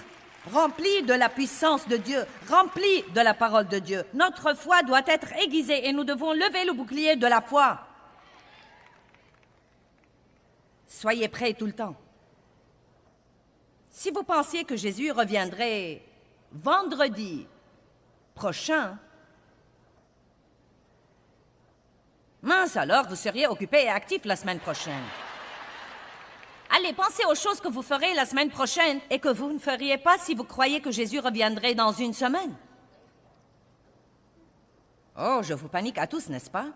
remplis de la puissance de Dieu, remplis de la parole de Dieu. Notre foi doit être aiguisée et nous devons lever le bouclier de la foi. Soyez prêts tout le temps. Si vous pensiez que Jésus reviendrait vendredi prochain, mince alors, vous seriez occupés et actifs la semaine prochaine. Allez, pensez aux choses que vous ferez la semaine prochaine et que vous ne feriez pas si vous croyez que Jésus reviendrait dans une semaine. Oh, je vous panique à tous, n'est-ce pas?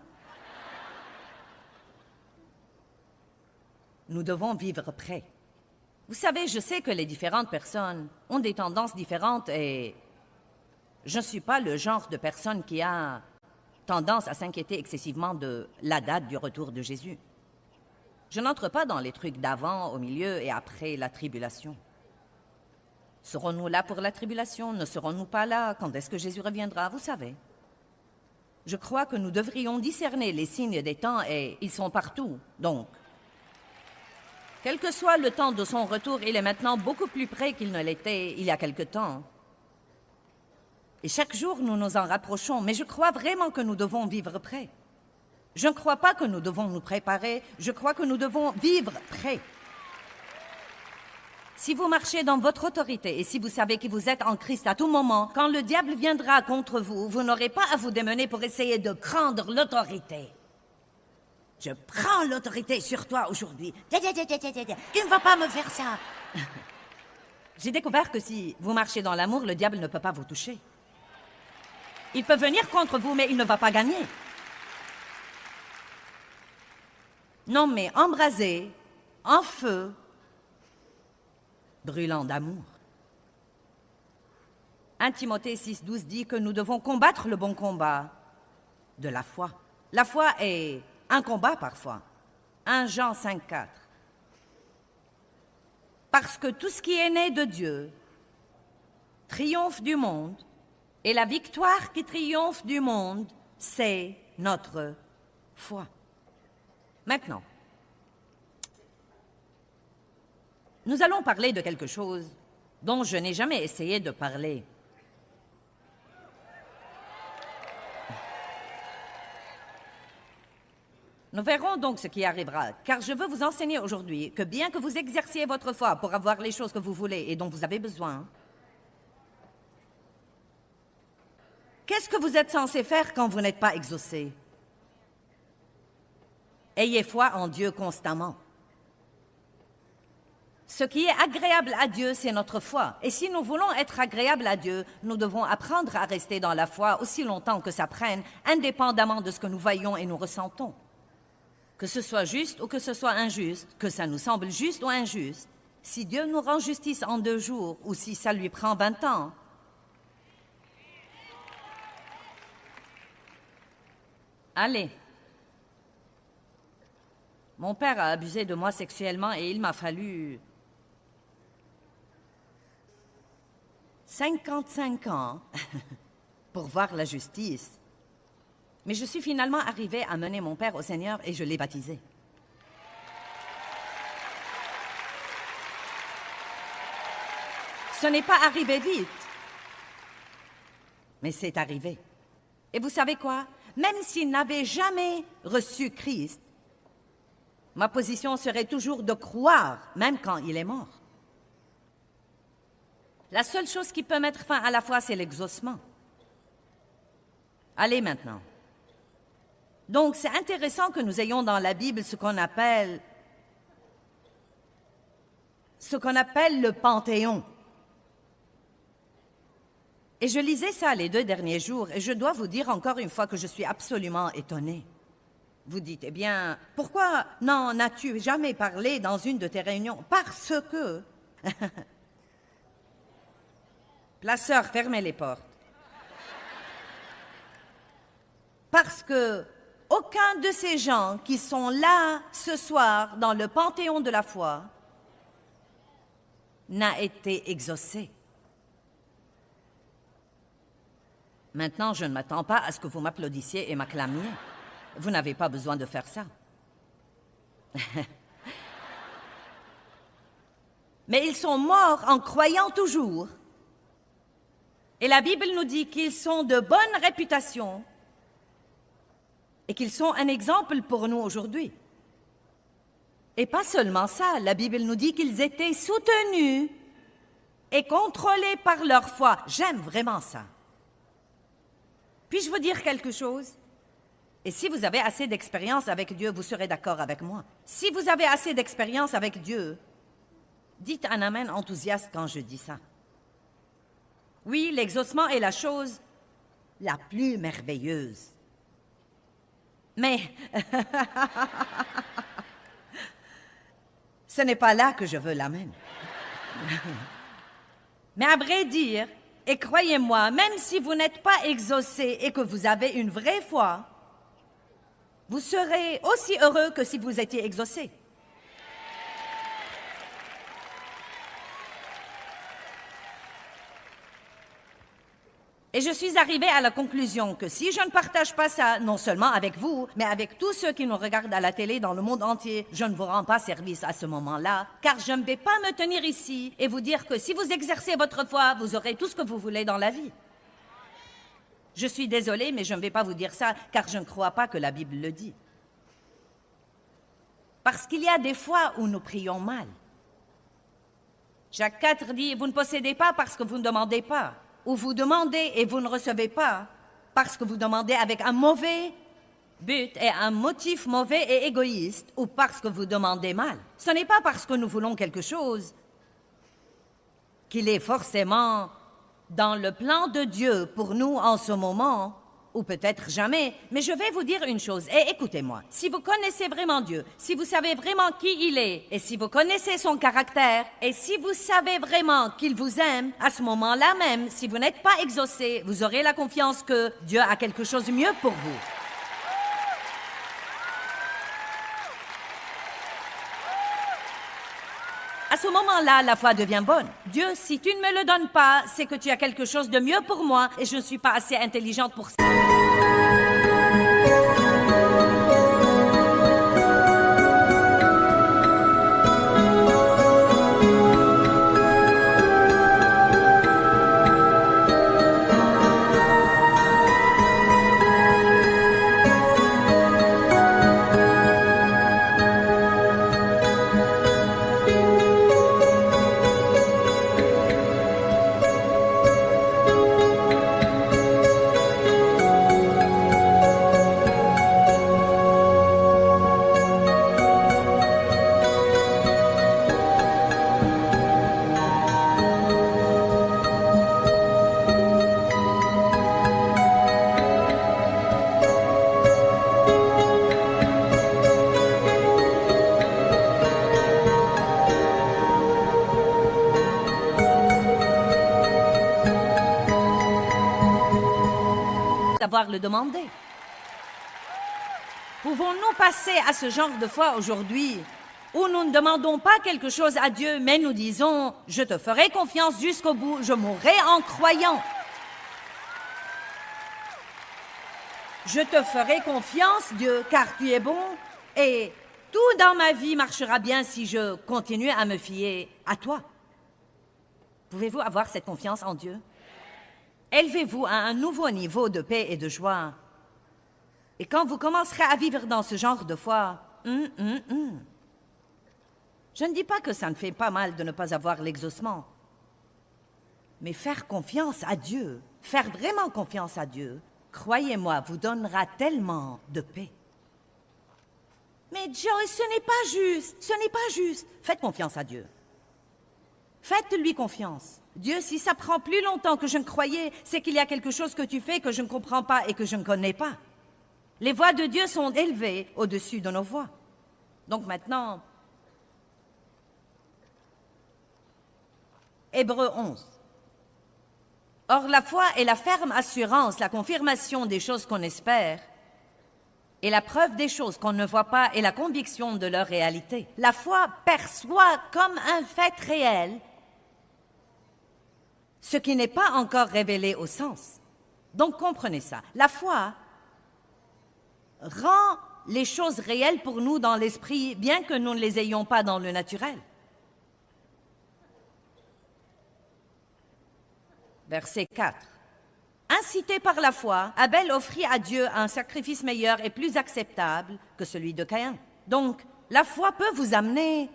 Nous devons vivre prêts. Vous savez, je sais que les différentes personnes ont des tendances différentes et je ne suis pas le genre de personne qui a tendance à s'inquiéter excessivement de la date du retour de Jésus. Je n'entre pas dans les trucs d'avant, au milieu et après la tribulation. Serons-nous là pour la tribulation? Ne serons-nous pas là? Quand est-ce que Jésus reviendra? Vous savez. Je crois que nous devrions discerner les signes des temps et ils sont partout. Donc, quel que soit le temps de son retour, il est maintenant beaucoup plus près qu'il ne l'était il y a quelque temps. Et chaque jour, nous nous en rapprochons, mais je crois vraiment que nous devons vivre prêts. Je ne crois pas que nous devons nous préparer, je crois que nous devons vivre prêts. Si vous marchez dans votre autorité et si vous savez que vous êtes en Christ à tout moment, quand le diable viendra contre vous, vous n'aurez pas à vous démener pour essayer de prendre l'autorité. Je prends l'autorité sur toi aujourd'hui. Tu ne vas pas me faire ça. J'ai découvert que si vous marchez dans l'amour, le diable ne peut pas vous toucher. Il peut venir contre vous, mais il ne va pas gagner. Non, mais embrasé, en feu, brûlant d'amour. 1 Timothée 6,12 dit que nous devons combattre le bon combat de la foi. La foi est un combat parfois. 1 Jean 5,4. Parce que tout ce qui est né de Dieu triomphe du monde, et la victoire qui triomphe du monde, c'est notre foi. Maintenant, nous allons parler de quelque chose dont je n'ai jamais essayé de parler. Nous verrons donc ce qui arrivera, car je veux vous enseigner aujourd'hui que bien que vous exerciez votre foi pour avoir les choses que vous voulez et dont vous avez besoin, qu'est-ce que vous êtes censé faire quand vous n'êtes pas exaucé? Ayez foi en Dieu constamment. Ce qui est agréable à Dieu, c'est notre foi. Et si nous voulons être agréables à Dieu, nous devons apprendre à rester dans la foi aussi longtemps que ça prenne, indépendamment de ce que nous voyons et nous ressentons. Que ce soit juste ou que ce soit injuste, que ça nous semble juste ou injuste, si Dieu nous rend justice en 2 jours ou si ça lui prend 20 ans, allez. Mon père a abusé de moi sexuellement et il m'a fallu 55 ans pour voir la justice. Mais je suis finalement arrivée à mener mon père au Seigneur et je l'ai baptisé. Ce n'est pas arrivé vite, mais c'est arrivé. Et vous savez quoi? Même s'il n'avait jamais reçu Christ, ma position serait toujours de croire, même quand il est mort. La seule chose qui peut mettre fin à la foi, c'est l'exaucement. Allez maintenant. Donc, c'est intéressant que nous ayons dans la Bible ce qu'on appelle le Panthéon. Et je lisais ça les 2 derniers jours, et je dois vous dire encore une fois que je suis absolument étonnée. Vous dites, eh bien, pourquoi n'en as-tu jamais parlé dans une de tes réunions? Parce que... Placeur, fermez les portes. Parce que aucun de ces gens qui sont là ce soir dans le Panthéon de la foi n'a été exaucé. Maintenant, je ne m'attends pas à ce que vous m'applaudissiez et m'acclamiez. Vous n'avez pas besoin de faire ça. Mais ils sont morts en croyant toujours. Et la Bible nous dit qu'ils sont de bonne réputation et qu'ils sont un exemple pour nous aujourd'hui. Et pas seulement ça, la Bible nous dit qu'ils étaient soutenus et contrôlés par leur foi. J'aime vraiment ça. Puis-je vous dire quelque chose? Et si vous avez assez d'expérience avec Dieu, vous serez d'accord avec moi. Si vous avez assez d'expérience avec Dieu, dites un amen enthousiaste quand je dis ça. Oui, l'exaucement est la chose la plus merveilleuse. Mais ce n'est pas là que je veux l'amen. Mais à vrai dire, et croyez-moi, même si vous n'êtes pas exaucé et que vous avez une vraie foi, vous serez aussi heureux que si vous étiez exaucé. Et je suis arrivée à la conclusion que si je ne partage pas ça, non seulement avec vous, mais avec tous ceux qui nous regardent à la télé dans le monde entier, je ne vous rends pas service à ce moment-là, car je ne vais pas me tenir ici et vous dire que si vous exercez votre foi, vous aurez tout ce que vous voulez dans la vie. Je suis désolée, mais je ne vais pas vous dire ça, car je ne crois pas que la Bible le dit. Parce qu'il y a des fois où nous prions mal. Jacques 4 dit, vous ne possédez pas parce que vous ne demandez pas. Ou vous demandez et vous ne recevez pas parce que vous demandez avec un mauvais but et un motif mauvais et égoïste, ou parce que vous demandez mal. Ce n'est pas parce que nous voulons quelque chose qu'il est forcément dans le plan de Dieu pour nous en ce moment, ou peut-être jamais, mais je vais vous dire une chose, et écoutez-moi. Si vous connaissez vraiment Dieu, si vous savez vraiment qui il est, et si vous connaissez son caractère, et si vous savez vraiment qu'il vous aime, à ce moment-là même, si vous n'êtes pas exaucé, vous aurez la confiance que Dieu a quelque chose de mieux pour vous. À ce moment-là, la foi devient bonne. Dieu, si tu ne me le donnes pas, c'est que tu as quelque chose de mieux pour moi et je ne suis pas assez intelligente pour ça. pouvoir le demander. Pouvons-nous passer à ce genre de foi aujourd'hui où nous ne demandons pas quelque chose à Dieu, mais nous disons « Je te ferai confiance jusqu'au bout, je mourrai en croyant. Je te ferai confiance, Dieu, car tu es bon, et tout dans ma vie marchera bien si je continue à me fier à toi. » Pouvez-vous avoir cette confiance en Dieu? Élevez-vous à un nouveau niveau de paix et de joie. Et quand vous commencerez à vivre dans ce genre de foi, je ne dis pas que ça ne fait pas mal de ne pas avoir l'exaucement. Mais faire confiance à Dieu, faire vraiment confiance à Dieu, croyez-moi, vous donnera tellement de paix. Mais Joyce, ce n'est pas juste, ce n'est pas juste. Faites confiance à Dieu. Faites-lui confiance. Dieu, si ça prend plus longtemps que je ne croyais, c'est qu'il y a quelque chose que tu fais que je ne comprends pas et que je ne connais pas. Les voix de Dieu sont élevées au-dessus de nos voix. Donc maintenant, Hébreux 11. Or, la foi est la ferme assurance, la confirmation des choses qu'on espère, et la preuve des choses qu'on ne voit pas et la conviction de leur réalité. La foi perçoit comme un fait réel ce qui n'est pas encore révélé au sens. Donc, comprenez ça. La foi rend les choses réelles pour nous dans l'esprit, bien que nous ne les ayons pas dans le naturel. Verset 4. Incité par la foi, Abel offrit à Dieu un sacrifice meilleur et plus acceptable que celui de Caïn. Donc, la foi peut vous amener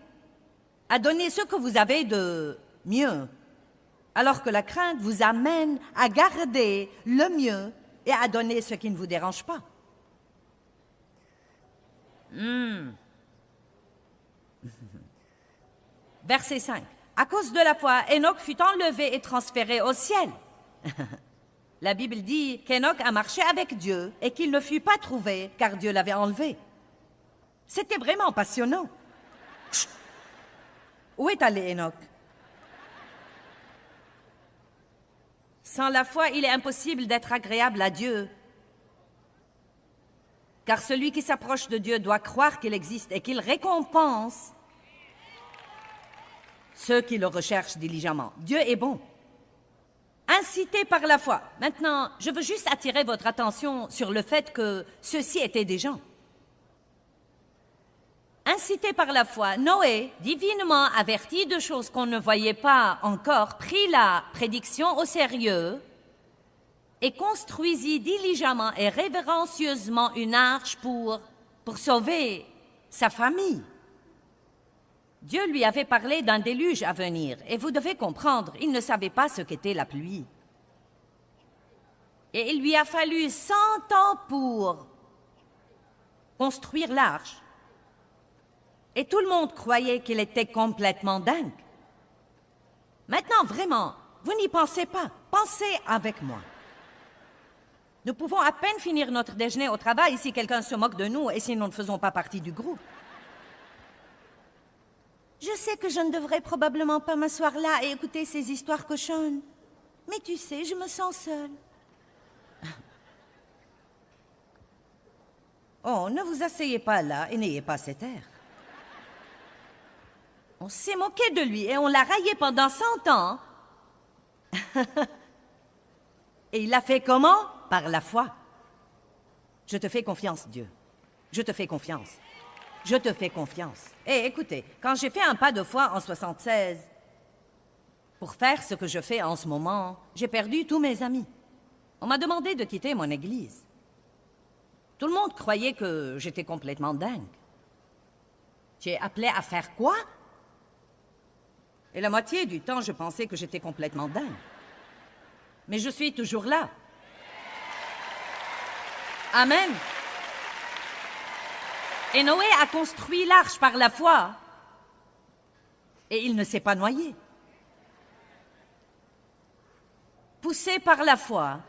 à donner ce que vous avez de mieux, alors que la crainte vous amène à garder le mieux et à donner ce qui ne vous dérange pas. Verset 5. À cause de la foi, Enoch fut enlevé et transféré au ciel. La Bible dit qu'Enoch a marché avec Dieu et qu'il ne fut pas trouvé car Dieu l'avait enlevé. C'était vraiment passionnant. Chut. Où est allé Enoch? Sans la foi, il est impossible d'être agréable à Dieu. Car celui qui s'approche de Dieu doit croire qu'il existe et qu'il récompense ceux qui le recherchent diligemment. Dieu est bon. Incité par la foi. Maintenant, je veux juste attirer votre attention sur le fait que ceux-ci étaient des gens. Incité par la foi, Noé, divinement averti de choses qu'on ne voyait pas encore, prit la prédiction au sérieux et construisit diligemment et révérencieusement une arche pour sauver sa famille. Dieu lui avait parlé d'un déluge à venir, et vous devez comprendre, il ne savait pas ce qu'était la pluie. Et il lui a fallu 100 ans pour construire l'arche. Et tout le monde croyait qu'il était complètement dingue. Maintenant, vraiment, vous n'y pensez pas. Pensez avec moi. Nous pouvons à peine finir notre déjeuner au travail si quelqu'un se moque de nous et si nous ne faisons pas partie du groupe. Je sais que je ne devrais probablement pas m'asseoir là et écouter ces histoires cochonnes. Mais tu sais, je me sens seule. Oh, ne vous asseyez pas là et n'ayez pas cet air. On s'est moqué de lui et on l'a raillé pendant 100 ans. Et il l'a fait comment? Par la foi. Je te fais confiance, Dieu. Je te fais confiance. Je te fais confiance. Et écoutez, quand j'ai fait un pas de foi en 76, pour faire ce que je fais en ce moment, j'ai perdu tous mes amis. On m'a demandé de quitter mon église. Tout le monde croyait que j'étais complètement dingue. Tu es appelé à faire quoi? Et la moitié du temps, je pensais que j'étais complètement dingue. Mais je suis toujours là. Amen. Et Noé a construit l'arche par la foi. Et il ne s'est pas noyé. Poussé par la foi,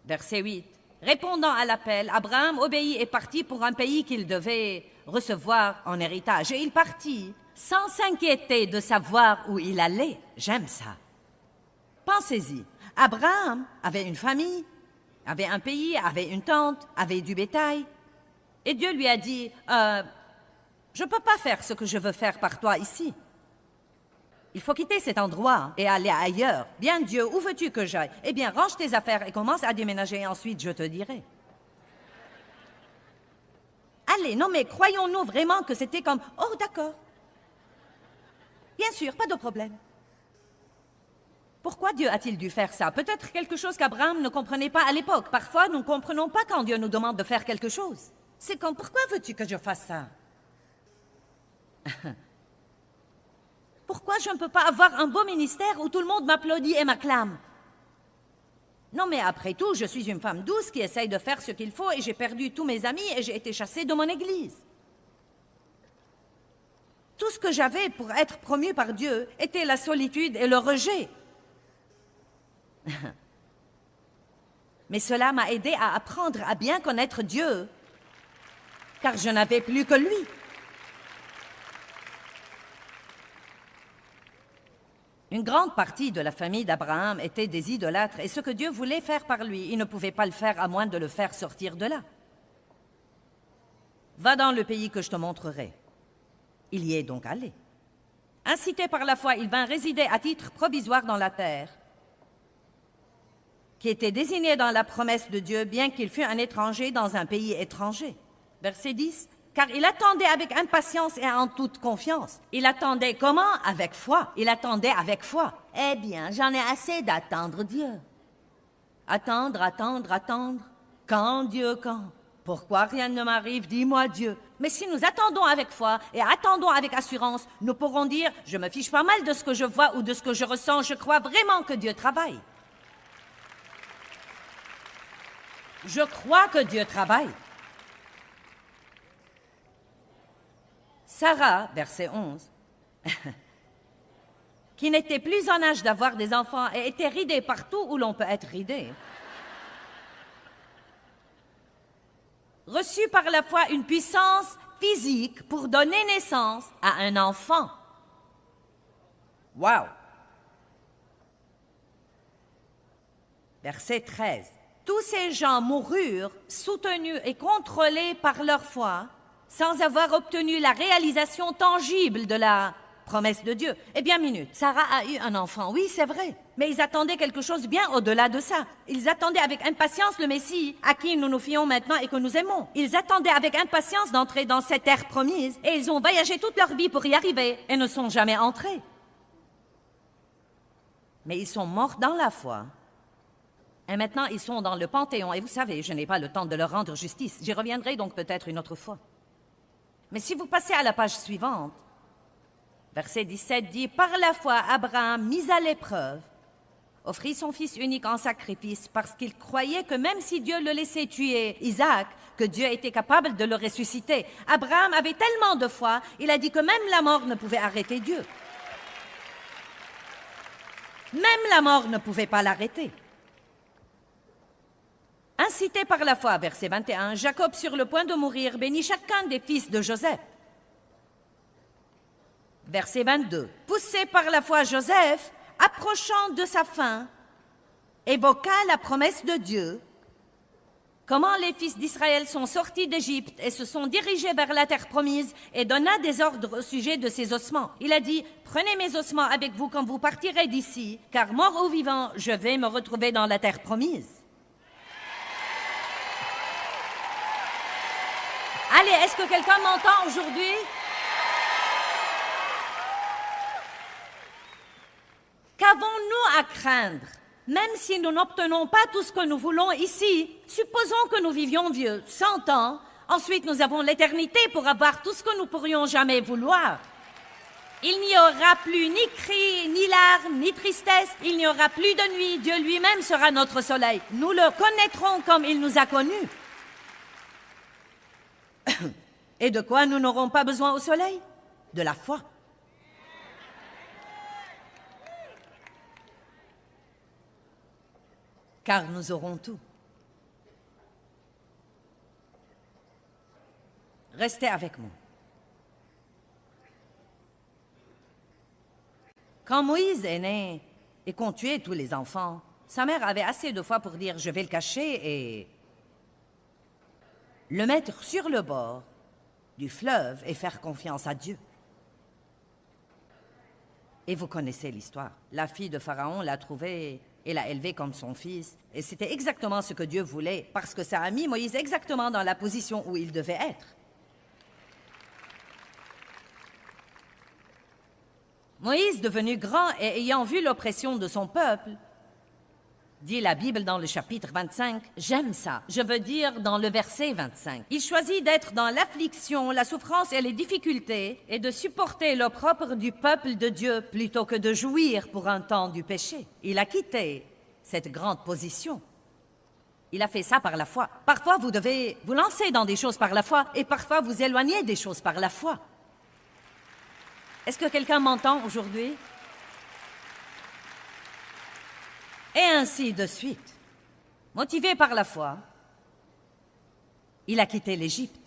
verset 8, répondant à l'appel, Abraham obéit et partit pour un pays qu'il devait recevoir en héritage. Et il partit sans s'inquiéter de savoir où il allait. J'aime ça. Pensez-y. Abraham avait une famille, avait un pays, avait une tente, avait du bétail. Et Dieu lui a dit, je ne peux pas faire ce que je veux faire par toi ici. Il faut quitter cet endroit et aller ailleurs. Bien Dieu, où veux-tu que j'aille? Eh bien, range tes affaires et commence à déménager et ensuite je te dirai. Allez, non mais croyons-nous vraiment que c'était comme, oh d'accord. Bien sûr, pas de problème. Pourquoi Dieu a-t-il dû faire ça? Peut-être quelque chose qu'Abraham ne comprenait pas à l'époque. Parfois, nous ne comprenons pas quand Dieu nous demande de faire quelque chose. C'est comme, pourquoi veux-tu que je fasse ça? Pourquoi je ne peux pas avoir un beau ministère où tout le monde m'applaudit et m'acclame? Non, mais après tout, je suis une femme douce qui essaye de faire ce qu'il faut et j'ai perdu tous mes amis et j'ai été chassée de mon église. Tout ce que j'avais pour être promue par Dieu était la solitude et le rejet. Mais cela m'a aidé à apprendre à bien connaître Dieu, car je n'avais plus que lui. Une grande partie de la famille d'Abraham était des idolâtres, et ce que Dieu voulait faire par lui, il ne pouvait pas le faire à moins de le faire sortir de là. Va dans le pays que je te montrerai. Il y est donc allé. Incité par la foi, il vint résider à titre provisoire dans la terre, qui était désignée dans la promesse de Dieu, bien qu'il fût un étranger dans un pays étranger. Verset 10. Car il attendait avec impatience et en toute confiance. Il attendait comment? Avec foi. Il attendait avec foi. Eh bien, j'en ai assez d'attendre Dieu. Attendre, attendre, attendre. Quand, Dieu, quand? Pourquoi rien ne m'arrive? Dis-moi, Dieu. Mais si nous attendons avec foi et attendons avec assurance, nous pourrons dire, je me fiche pas mal de ce que je vois ou de ce que je ressens, je crois vraiment que Dieu travaille. Je crois que Dieu travaille. Sarah, verset 11, qui n'était plus en âge d'avoir des enfants et était ridée partout où l'on peut être ridé, reçut par la foi une puissance physique pour donner naissance à un enfant. Wow! Verset 13. Tous ces gens moururent soutenus et contrôlés par leur foi, sans avoir obtenu la réalisation tangible de la promesse de Dieu. Eh bien, minute, Sarah a eu un enfant, oui, c'est vrai. Mais ils attendaient quelque chose bien au-delà de ça. Ils attendaient avec impatience le Messie, à qui nous nous fions maintenant et que nous aimons. Ils attendaient avec impatience d'entrer dans cette terre promise, et ils ont voyagé toute leur vie pour y arriver, et ne sont jamais entrés. Mais ils sont morts dans la foi. Et maintenant, ils sont dans le Panthéon, et vous savez, je n'ai pas le temps de leur rendre justice. J'y reviendrai donc peut-être une autre fois. Mais si vous passez à la page suivante, verset 17 dit, « Par la foi, Abraham, mis à l'épreuve, offrit son fils unique en sacrifice parce qu'il croyait que même si Dieu le laissait tuer Isaac, que Dieu était capable de le ressusciter. Abraham avait tellement de foi, il a dit que même la mort ne pouvait arrêter Dieu. Même la mort ne pouvait pas l'arrêter. Incité par la foi, verset 21, Jacob, sur le point de mourir, bénit chacun des fils de Joseph. Verset 22, poussé par la foi, Joseph, approchant de sa fin, évoqua la promesse de Dieu, comment les fils d'Israël sont sortis d'Égypte et se sont dirigés vers la terre promise, et donna des ordres au sujet de ses ossements. Il a dit, prenez mes ossements avec vous quand vous partirez d'ici, car mort ou vivant, je vais me retrouver dans la terre promise. Allez, est-ce que quelqu'un m'entend aujourd'hui? Qu'avons-nous à craindre? Même si nous n'obtenons pas tout ce que nous voulons ici, supposons que nous vivions vieux, 100 ans, ensuite nous avons l'éternité pour avoir tout ce que nous pourrions jamais vouloir. Il n'y aura plus ni cris, ni larmes, ni tristesse, il n'y aura plus de nuit, Dieu lui-même sera notre soleil. Nous le connaîtrons comme il nous a connus. Et de quoi nous n'aurons pas besoin au soleil? De la foi. Car nous aurons tout. Restez avec moi. Quand Moïse est né et qu'on tuait tous les enfants, Sa mère avait assez de foi pour dire « je vais le cacher » et le mettre sur le bord du fleuve et faire confiance à Dieu. Et vous connaissez l'histoire. La fille de Pharaon l'a trouvé et l'a élevé comme son fils. Et c'était exactement ce que Dieu voulait, parce que ça a mis Moïse exactement dans la position où il devait être. Moïse, devenu grand et ayant vu l'oppression de son peuple, dit la Bible dans le chapitre 25, j'aime ça, je veux dire dans le verset 25. Il choisit d'être dans l'affliction, la souffrance et les difficultés et de supporter l'opprobre du peuple de Dieu plutôt que de jouir pour un temps du péché. Il a quitté cette grande position. Il a fait ça par la foi. Parfois, vous devez vous lancer dans des choses par la foi et parfois vous éloigner des choses par la foi. Est-ce que quelqu'un m'entend aujourd'hui? Et ainsi de suite. Motivé par la foi, il a quitté l'Égypte.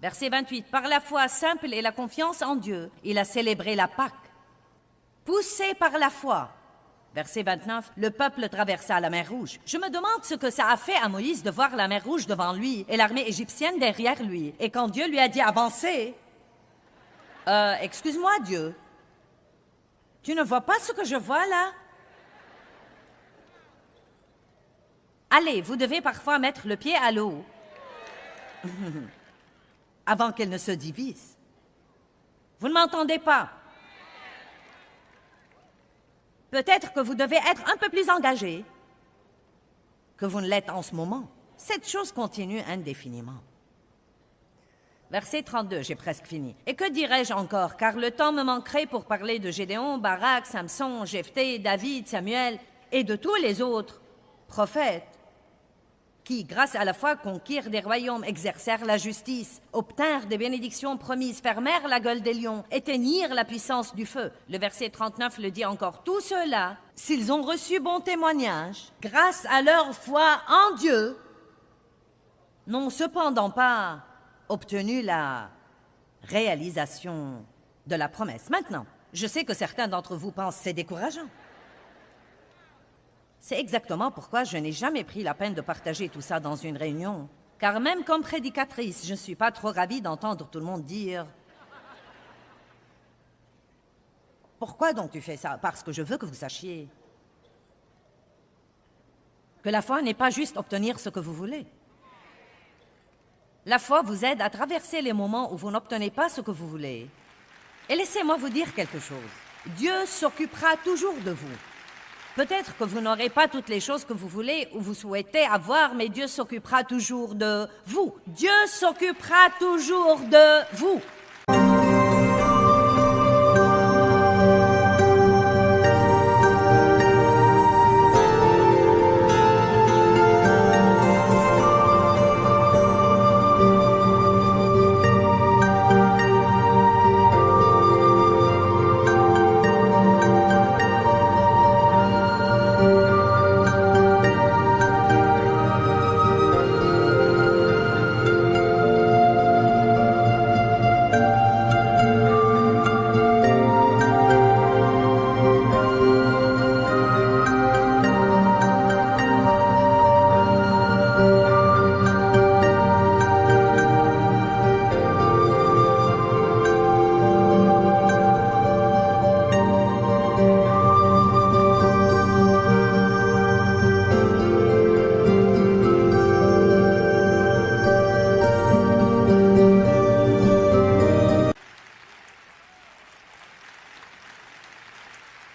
Verset 28. Par la foi simple et la confiance en Dieu, il a célébré la Pâque. Poussé par la foi. Verset 29. Le peuple traversa la mer Rouge. Je me demande ce que ça a fait à Moïse de voir la mer Rouge devant lui et l'armée égyptienne derrière lui. Et quand Dieu lui a dit avancez, excuse-moi Dieu, tu ne vois pas ce que je vois là? Allez, vous devez parfois mettre le pied à l'eau avant qu'elle ne se divise. Vous ne m'entendez pas? Peut-être que vous devez être un peu plus engagé que vous ne l'êtes en ce moment. Cette chose continue indéfiniment. Verset 32, j'ai presque fini. Et que dirais-je encore, car le temps me manquerait pour parler de Gédéon, Barak, Samson, Jephthé, David, Samuel et de tous les autres prophètes qui, grâce à la foi, conquirent des royaumes, exercèrent la justice, obtinrent des bénédictions promises, fermèrent la gueule des lions, éteignirent la puissance du feu. Le verset 39 le dit encore. Tous ceux-là, s'ils ont reçu bon témoignage, grâce à leur foi en Dieu, n'ont cependant pas obtenu la réalisation de la promesse. Maintenant, je sais que certains d'entre vous pensent que c'est décourageant. C'est exactement pourquoi je n'ai jamais pris la peine de partager tout ça dans une réunion. Car même comme prédicatrice, je ne suis pas trop ravie d'entendre tout le monde dire « Pourquoi donc tu fais ça? » Parce que je veux que vous sachiez que la foi n'est pas juste obtenir ce que vous voulez. La foi vous aide à traverser les moments où vous n'obtenez pas ce que vous voulez. Et laissez-moi vous dire quelque chose. Dieu s'occupera toujours de vous. Peut-être que vous n'aurez pas toutes les choses que vous voulez ou vous souhaitez avoir, mais Dieu s'occupera toujours de vous. Dieu s'occupera toujours de vous.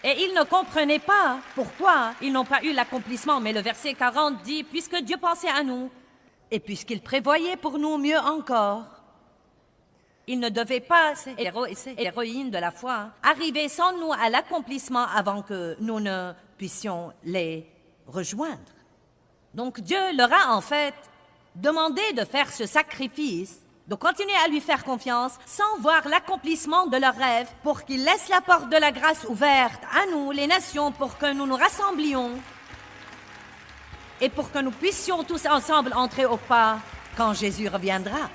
Et ils ne comprenaient pas pourquoi ils n'ont pas eu l'accomplissement. Mais le verset 40 dit, puisque Dieu pensait à nous, et puisqu'il prévoyait pour nous mieux encore, il ne devait pas, ces héros et ces héroïnes de la foi, arriver sans nous à l'accomplissement avant que nous ne puissions les rejoindre. Donc Dieu leur a en fait demandé de faire ce sacrifice, de continuer à lui faire confiance sans voir l'accomplissement de leurs rêves pour qu'il laisse la porte de la grâce ouverte à nous, les nations, pour que nous nous rassemblions et pour que nous puissions tous ensemble entrer au pas quand Jésus reviendra.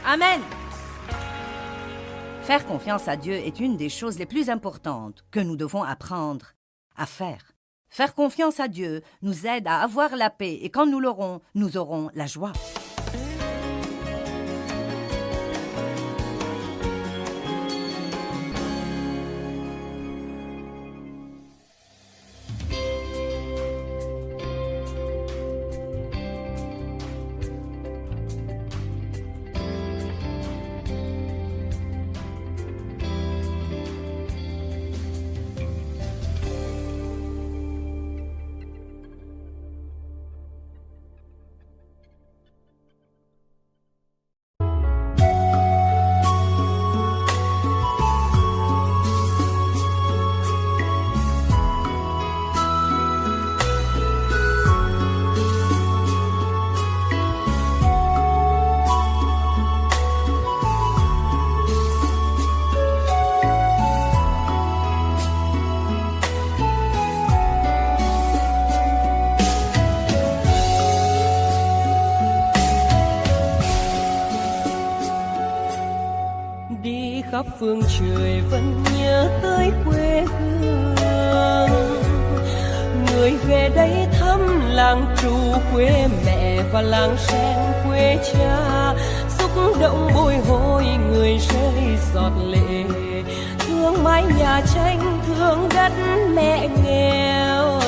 Amen. Faire confiance à Dieu est une des choses les plus importantes que nous devons apprendre à faire. Faire confiance à Dieu nous aide à avoir la paix et quand nous l'aurons, nous aurons la joie. Đi khắp phương trời vẫn nhớ tới quê hương, người về đây thăm làng trù quê mẹ và làng sen quê cha, xúc động bồi hồi người rơi giọt lệ, thương mái nhà tranh thương đất mẹ nghèo.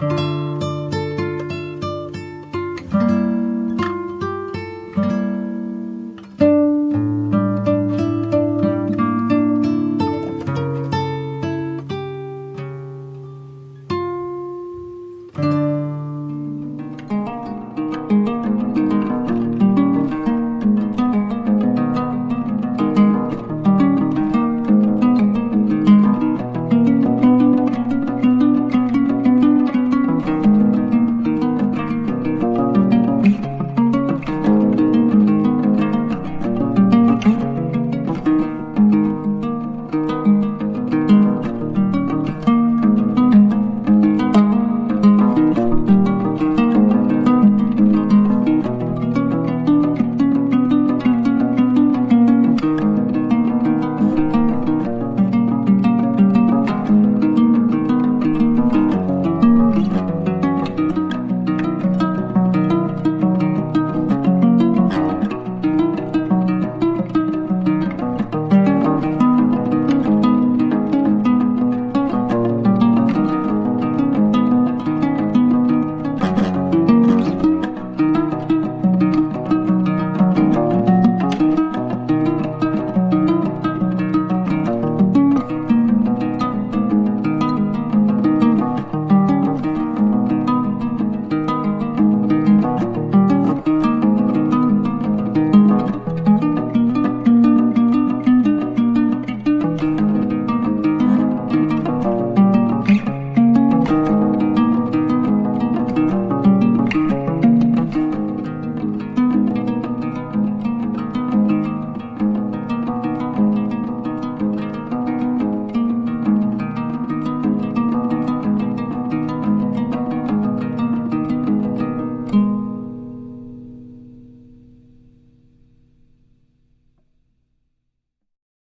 Thank